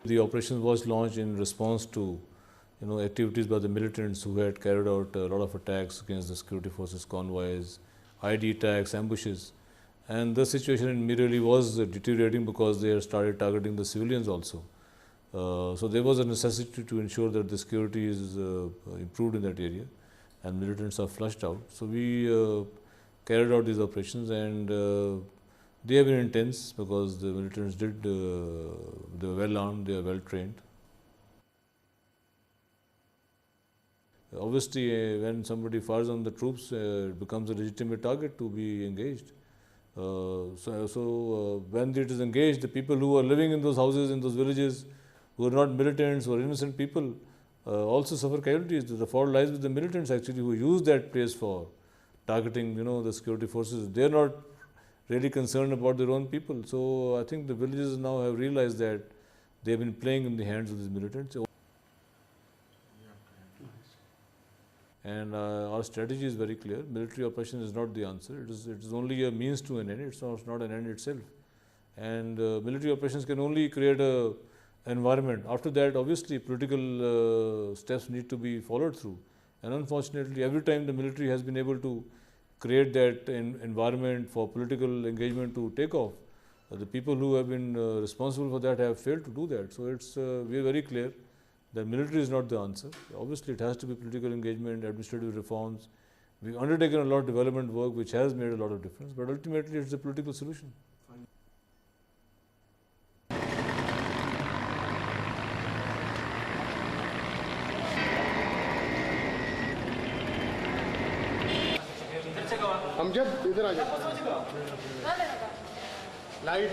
The operation was launched in response to activities by the militants who had carried out a lot of attacks against the security forces, convoys, ID attacks, ambushes. And the situation in Mireli was deteriorating because they had started targeting the civilians also. So there was a necessity to ensure that the security is improved in that area and militants are flushed out. So we carried out these operations, and they have been intense because the militants they were well armed, they are well trained. Obviously, when somebody fires on the troops, it becomes a legitimate target to be engaged. When it is engaged, the people who are living in those houses, in those villages, who are not militants, who are innocent people, also suffer casualties. The fault lies with the militants actually, who use that place for targeting, the security forces. They are not really concerned about their own people. So I think the villages now have realized that they have been playing in the hands of these militants. And our strategy is very clear. Military operation is not the answer. It is only a means to an end. It's not an end itself. And military operations can only create a environment. After that, obviously, political steps need to be followed through. And unfortunately, every time the military has been able to create that environment for political engagement to take off, the people who have been responsible for that have failed to do that. So we are very clear that military is not the answer. Obviously, it has to be political engagement, administrative reforms. We've undertaken a lot of development work which has made a lot of difference, but ultimately it's a political solution. Amjad इधर आ जाओ light